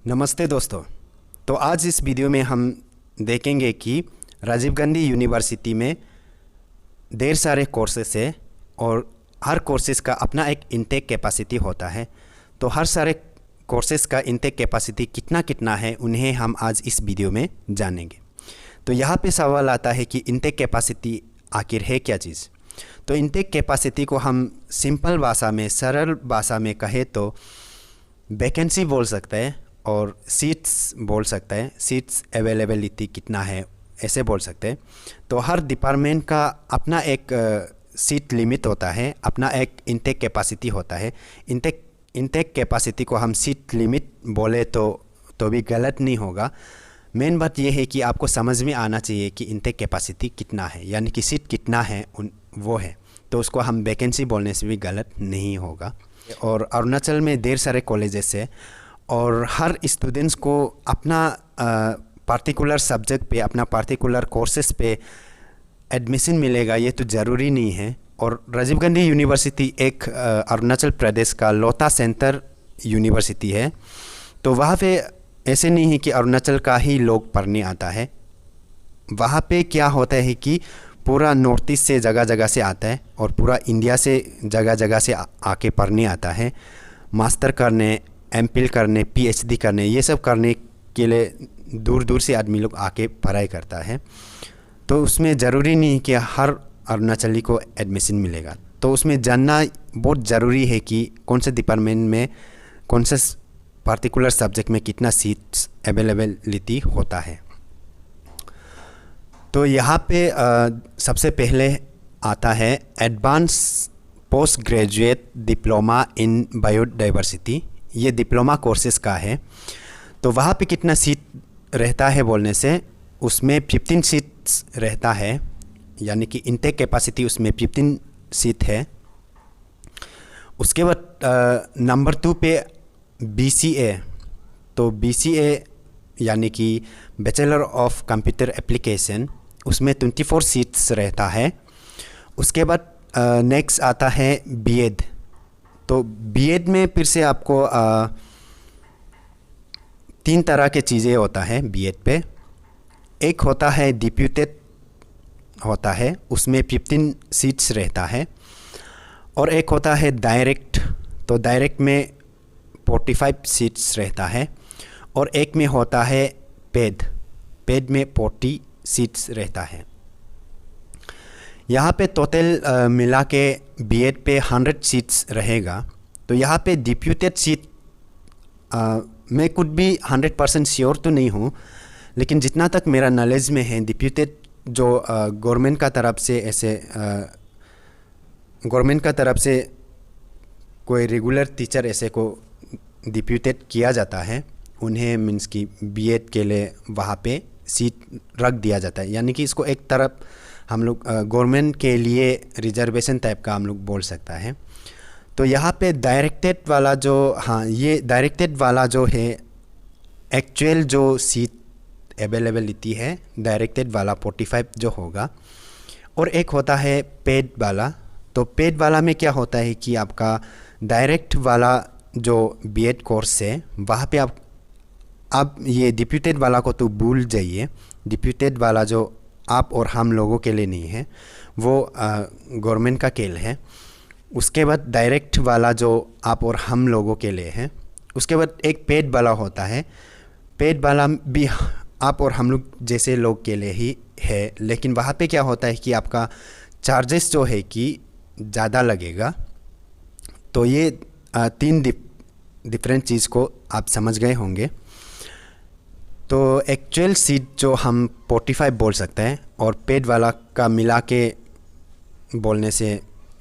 नमस्ते दोस्तों। तो आज इस वीडियो में हम देखेंगे कि राजीव गांधी यूनिवर्सिटी में ढेर सारे कोर्सेस है और हर कोर्सेस का अपना एक इनटेक कैपेसिटी होता है। तो हर सारे कोर्सेस का इनटेक कैपेसिटी कितना कितना है उन्हें हम आज इस वीडियो में जानेंगे। तो यहाँ पे सवाल आता है कि इनटेक कैपेसिटी आखिर है क्या चीज़। तो इनटेक कैपेसिटी को हम सिंपल भाषा में, सरल भाषा में कहे तो वैकेंसी बोल सकते हैं और सीट्स बोल सकते हैं। सीट्स अवेलेबिलिटी कितना है ऐसे बोल सकते हैं। तो हर डिपार्टमेंट का अपना एक सीट लिमिट होता है, अपना एक इनटेक कैपेसिटी होता है। इनटेक कैपेसिटी को हम सीट लिमिट बोले तो भी गलत नहीं होगा। मेन बात यह है कि आपको समझ में आना चाहिए कि इनटेक कैपेसिटी कितना है, यानी कि सीट कितना है वो है। तो उसको हम वैकेंसी बोलने से भी गलत नहीं होगा। और अरुणाचल में ढेर सारे कॉलेजेस है और हर स्टूडेंट्स को अपना पार्टिकुलर सब्जेक्ट पे, अपना पार्टिकुलर कोर्सेस पे एडमिशन मिलेगा ये तो ज़रूरी नहीं है। और राजीव गांधी यूनिवर्सिटी एक अरुणाचल प्रदेश का लौता सेंटर यूनिवर्सिटी है। तो वहाँ पे ऐसे नहीं है कि अरुणाचल का ही लोग पढ़ने आता है। वहाँ पे क्या होता है कि पूरा नॉर्थ ईस्ट से जगह जगह से आता है और पूरा इंडिया से जगह जगह से आके पढ़ने आता है। मास्टर करने, एमफिल करने, पीएचडी करने, ये सब करने के लिए दूर दूर से आदमी लोग आके पढ़ाई करता है। तो उसमें ज़रूरी नहीं कि हर अरुणाचली को एडमिशन मिलेगा। तो उसमें जानना बहुत ज़रूरी है कि कौन से डिपार्टमेंट में, कौन से पार्टिकुलर सब्जेक्ट में कितना सीट्स अवेलेबिलिटी होता है। तो यहाँ पे सबसे पहले आता है advance post graduate diploma in biodiversity. ये डिप्लोमा कोर्सेज का है। तो वहाँ पे कितना सीट रहता है बोलने से उसमें 15 सीट्स रहता है, यानी कि इनटेक कैपेसिटी उसमें 15 सीट है। उसके बाद नंबर 2 पे BCA। तो BCA यानी कि बैचलर ऑफ कंप्यूटर एप्लीकेशन, उसमें 24 सीट्स रहता है। उसके बाद नेक्स्ट आता है B.Ed। तो B.Ed में फिर से आपको 3 तरह के चीज़ें होता है B.Ed पे। एक होता है डिप्यूटेड होता है, उसमें 15 सीट्स रहता है। और एक होता है डायरेक्ट। तो डायरेक्ट में 45 सीट्स रहता है। और एक में होता है पेड में 40 सीट्स रहता है। यहाँ पे टोटल मिला के B.Ed पे 100 सीट्स रहेगा। तो यहाँ पे डिप्यूटेड सीट मैं कुछ भी 100% श्योर तो नहीं हूँ, लेकिन जितना तक मेरा नॉलेज में है डिप्यूटेड जो गवर्नमेंट का तरफ से ऐसे गवर्नमेंट का तरफ से कोई रेगुलर टीचर ऐसे को डिप्यूटेड किया जाता है, उन्हें मीन्स कि B.Ed के लिए वहाँ पे सीट रख दिया जाता है। यानी कि इसको एक तरफ हम लोग गवर्नमेंट के लिए रिजर्वेशन टाइप का हम लोग बोल सकता है। तो यहाँ पे डायरेक्टेड वाला जो, हाँ, ये डायरेक्टेड वाला जो है एक्चुअल जो सीट अवेलेबिलिटी है डायरेक्टेड वाला 45 जो होगा। और एक होता है पेड वाला। तो पेड वाला में क्या होता है कि आपका डायरेक्ट वाला जो B.Ed कोर्स है वहाँ पे आप ये डिप्यूटेड वाला को तो भूल जाइए। डिप्यूटेड वाला जो आप और हम लोगों के लिए नहीं है, वो गवर्नमेंट का खेल है। उसके बाद डायरेक्ट वाला जो आप और हम लोगों के लिए है। उसके बाद एक पेड वाला होता है। पेड वाला भी आप और हम लोग जैसे लोग के लिए ही है, लेकिन वहाँ पे क्या होता है कि आपका चार्जेस जो है कि ज़्यादा लगेगा। तो ये 3 डिफरेंट चीज़ को आप समझ गए होंगे। तो एक्चुअल सीट जो हम 45 बोल सकते हैं और पेड वाला का मिला के बोलने से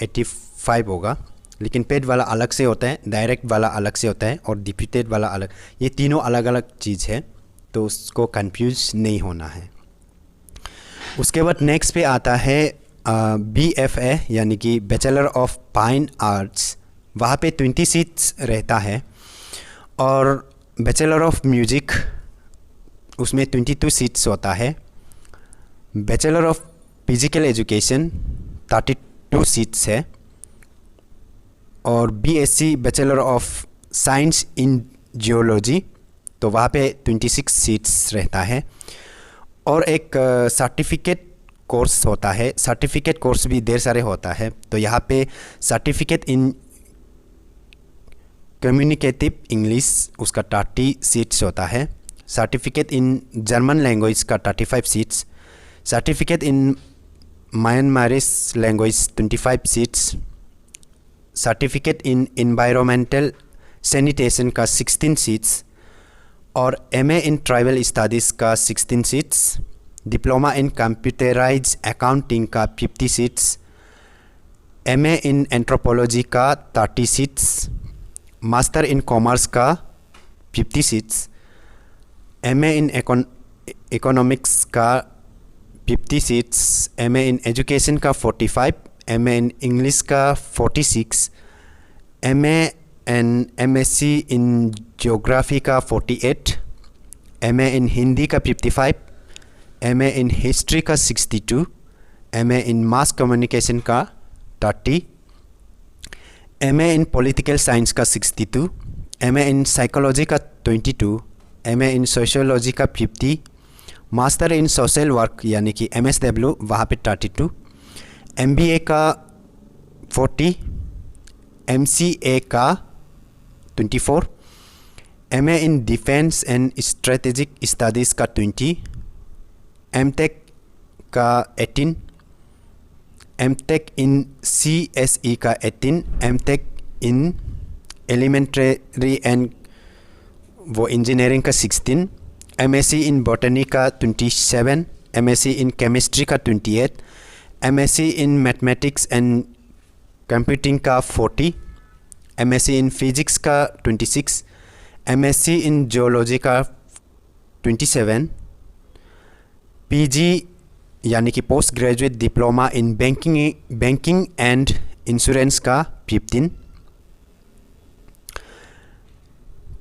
85 होगा। लेकिन पेड वाला अलग से होता है, डायरेक्ट वाला अलग से होता है और डिप्यूटेड वाला अलग। ये तीनों अलग अलग चीज़ है, तो उसको कंफ्यूज नहीं होना है। उसके बाद नेक्स्ट पे आता है BFA यानी कि बैचलर ऑफ फाइन आर्ट्स। वहाँ पे 20 सीट्स रहता है। और बैचलर ऑफ म्यूजिक उसमें 22 सीट्स होता है। Bachelor of physical education 32 seats है। और BSc bachelor of science in geology तो वहाँ पे 26 सीट्स रहता है। और एक सर्टिफिकेट कोर्स होता है, सर्टिफिकेट कोर्स भी ढेर सारे होता है। तो यहाँ पे सर्टिफिकेट इन कम्युनिकेटिव इंग्लिश उसका 30 सीट्स होता है, सर्टिफिकेट इन जर्मन लैंग्वेज का 35 seats, certificate in Myanmarese language 25 seats, certificate in environmental sanitation का 16 सीट्स और एमए इन ट्राइबल स्टडीज़ का 16 seats, diploma in computerise accounting का 50 सीट्स, एमए इन anthropology का 30 seats, master in commerce का 50 seats, MA in economics का 50 seats, MA in education का 45, MA in English का 46, MA and MSc in geography का 48, MA इन हिंदी का 55, MA in history का 62, MA इन mass communication का 30, एमए इन political science का 62, एमए इन साइकोलॉजी का 22, एमए इन सोशियोलॉजी का 50, मास्टर इन सोशल वर्क यानी कि MSW वहाँ पे 32, MBA का 40, MCA का 24, MA in defence and strategic studies का 20, MTech का 18, MTech इन CSE का 18, MTech इन एलिमेंट्री एंड वो इंजीनियरिंग का 16, MSc इन बॉटनी का 27, MSc इन केमिस्ट्री का 28, MSc in mathematics and computing का 40, MSc इन फिजिक्स का 26, MSc इन जियोलॉजी का 27, PG यानी कि post graduate diploma in banking and insurance का 15,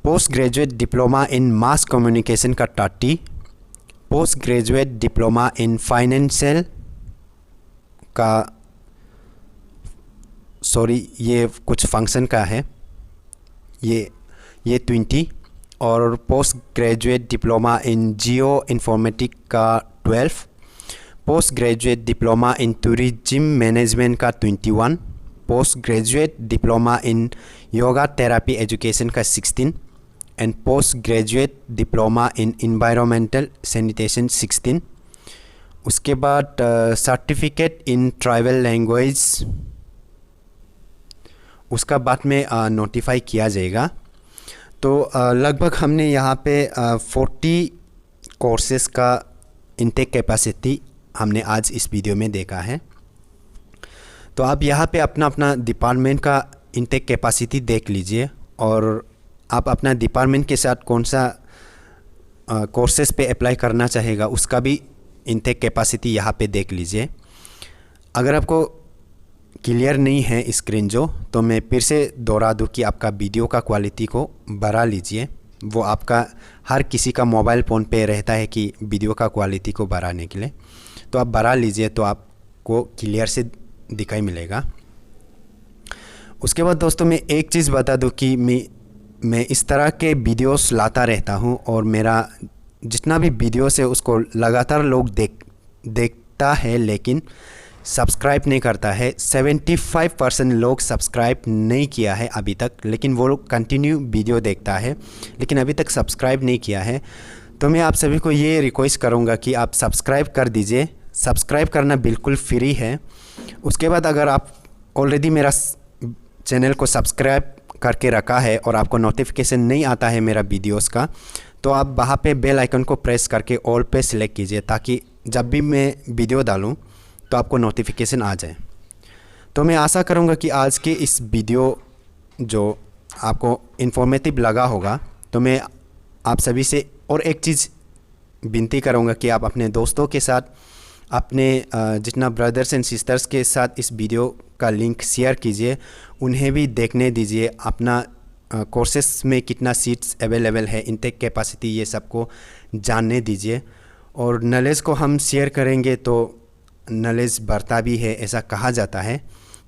post graduate diploma in mass communication का 30, post graduate diploma in financial का ये कुछ फंक्शन का है, ये 20 और post graduate diploma in geo informatic का 12, post graduate diploma in tourism management का 21, post graduate diploma in yoga therapy education का 16 and post graduate diploma in environmental sanitation 16। उसके बाद सर्टिफिकेट इन ट्राइबल लैंग्वेज उसका बाद में नोटिफाई किया जाएगा। तो लगभग हमने यहाँ पे 40 कोर्सेज़ का इनटेक कैपेसिटी हमने आज इस वीडियो में देखा है। तो आप यहाँ पे अपना अपना डिपार्टमेंट का इनटेक कैपेसिटी देख लीजिए और आप अपना डिपार्टमेंट के साथ कौन सा कोर्सेज़ पे अप्लाई करना चाहेगा उसका भी इनटेक कैपेसिटी यहाँ पे देख लीजिए। अगर आपको क्लियर नहीं है स्क्रीन तो मैं फिर से दोहरा दूँ कि आपका वीडियो का क्वालिटी को बढ़ा लीजिए। वो आपका हर किसी का मोबाइल फ़ोन पे रहता है कि वीडियो का क्वालिटी को बढ़ाने के लिए, तो आप बढ़ा लीजिए तो आपको क्लियर से दिखाई मिलेगा। उसके बाद दोस्तों मैं एक चीज़ बता दूं कि मैं इस तरह के वीडियोस लाता रहता हूं और मेरा जितना भी वीडियोस है उसको लगातार लोग देखता है लेकिन सब्सक्राइब नहीं करता है। 75% लोग सब्सक्राइब नहीं किया है अभी तक, लेकिन वो लोग कंटिन्यू वीडियो देखता है लेकिन अभी तक सब्सक्राइब नहीं किया है। तो मैं आप सभी को ये रिक्वेस्ट करूँगा कि आप सब्सक्राइब कर दीजिए। सब्सक्राइब करना बिल्कुल फ्री है। उसके बाद अगर आप ऑलरेडी मेरा चैनल को सब्सक्राइब करके रखा है और आपको नोटिफिकेशन नहीं आता है मेरा वीडियोस का, तो आप वहाँ पे बेल आइकन को प्रेस करके ऑल पे सिलेक्ट कीजिए ताकि जब भी मैं वीडियो डालूँ तो आपको नोटिफिकेशन आ जाए। तो मैं आशा करूँगा कि आज के इस वीडियो जो आपको इन्फॉर्मेटिव लगा होगा। तो मैं आप सभी से और एक चीज़ विनती करूँगा कि आप अपने दोस्तों के साथ, अपने जितना ब्रदर्स एंड सिस्टर्स के साथ इस वीडियो का लिंक शेयर कीजिए, उन्हें भी देखने दीजिए। अपना कोर्सेस में कितना सीट्स अवेलेबल है, इनटेक कैपेसिटी, ये सबको जानने दीजिए। और नॉलेज को हम शेयर करेंगे तो नॉलेज बढ़ता भी है, ऐसा कहा जाता है।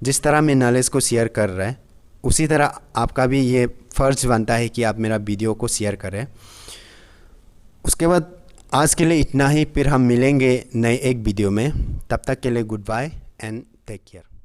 जिस तरह मैं नॉलेज को शेयर कर रहा है उसी तरह आपका भी ये फ़र्ज़ बनता है कि आप मेरा वीडियो को शेयर करें। उसके बाद आज के लिए इतना ही, फिर हम मिलेंगे नए एक वीडियो में। तब तक के लिए good bye and take care.